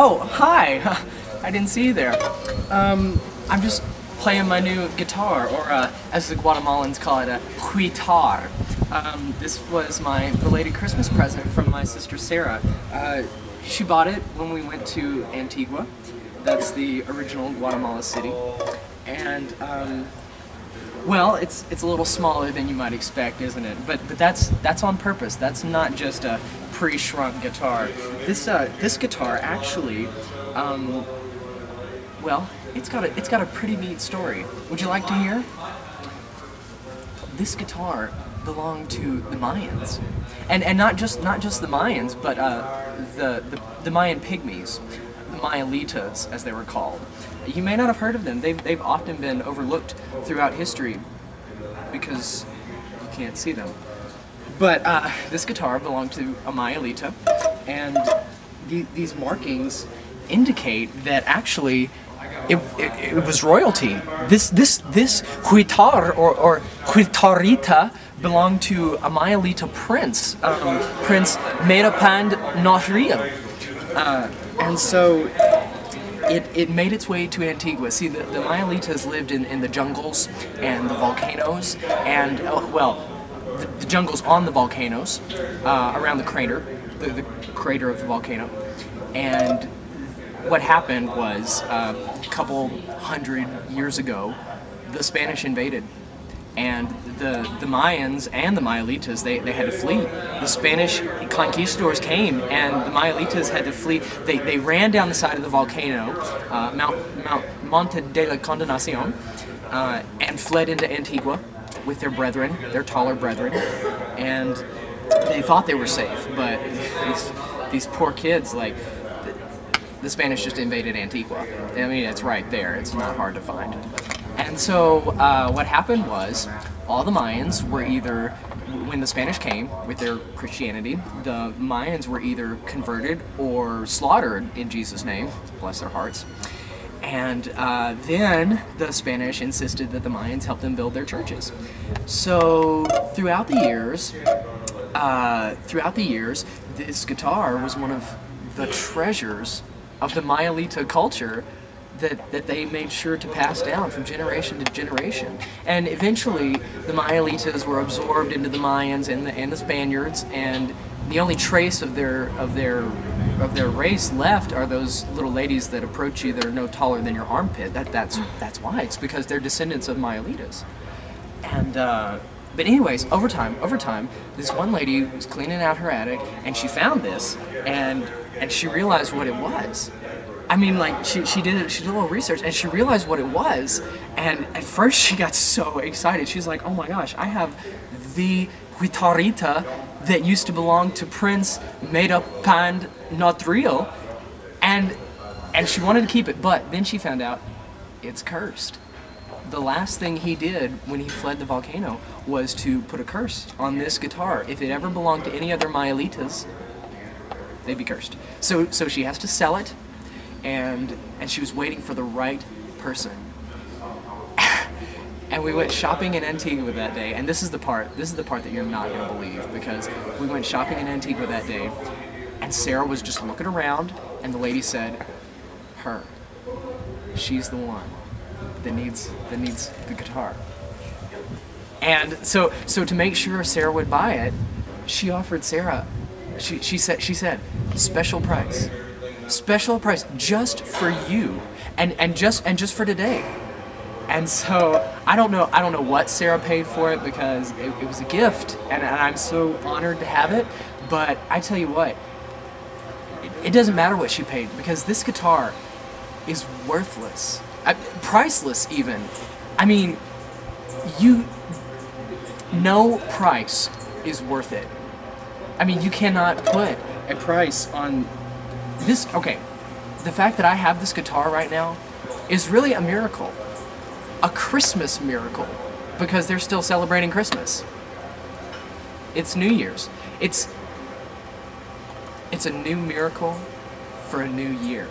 Oh, hi! I didn't see you there. I'm just playing my new guitar, or as the Guatemalans call it, a guitar. This was my belated Christmas present from my sister Sarah. She bought it when we went to Antigua. That's the original Guatemala city. And, well, it's a little smaller than you might expect, isn't it? But that's on purpose. That's not just a pre-shrunk guitar. This guitar actually, well, it's got a pretty neat story. Would you like to hear? This guitar belonged to the Mayans, and not just the Mayans, but the Mayan pygmies, the Mayalitas, as they were called. You may not have heard of them. They've often been overlooked throughout history because you can't see them. But this guitar belonged to a Mayalita, and these markings indicate that actually it was royalty. This guitar or guitarita belonged to a Mayalita prince, Prince Mayapand Nothriel. And so it made its way to Antigua. See, the Mayalitas lived in the jungles and the volcanoes, and well, the jungles on the volcanoes, around the crater of the volcano. And what happened was, a couple hundred years ago, the Spanish invaded. And the Mayans and the Mayalitas, they had to flee. The Spanish conquistadors came, and the Mayalitas had to flee. They ran down the side of the volcano, Monte de la Condenacion, and fled into Antigua with their brethren, their taller brethren. And they thought they were safe, but these poor kids, like, the Spanish just invaded Antigua. I mean, it's right there. It's not hard to find. And so what happened was, all the Mayans were either, when the Spanish came with their Christianity, the Mayans were either converted or slaughtered in Jesus' name, bless their hearts. And then the Spanish insisted that the Mayans help them build their churches. So throughout the years, this guitar was one of the treasures of the Mayalita culture that they made sure to pass down from generation to generation. And eventually the Mayalitas were absorbed into the Mayans and the Spaniards, and the only trace of their race left are those little ladies that approach you that are no taller than your armpit. That's why. It's because they're descendants of Mayalitas. And but anyways, over time, this one lady was cleaning out her attic, and she found this, and she realized what it was. I mean, like, she did a little research, and she realized what it was, and at first she got so excited. She's like, oh my gosh, I have the guitarita that used to belong to Prince Mayapand Nothriel, and she wanted to keep it, but then she found out it's cursed. The last thing he did when he fled the volcano was to put a curse on this guitar. If it ever belonged to any other Mayalitas, they'd be cursed. So she has to sell it, and she was waiting for the right person. And we went shopping in Antigua that day, and this is the part that you're not going to believe, because we went shopping in Antigua that day, and Sarah was just looking around, and the lady said, her, she's the one that needs the guitar. And so to make sure Sarah would buy it, she offered Sarah, she said special price just for you, and just for today. And so I don't know what Sarah paid for it, because it was a gift, and I'm so honored to have it. But I tell you what, it doesn't matter what she paid, because this guitar is worthless, priceless even. I mean, no price is worth it. I mean, you cannot put a price on this. Okay, the fact that I have this guitar right now is really a miracle. A Christmas miracle, because they're still celebrating Christmas. It's New Year's. It's a new miracle for a new year.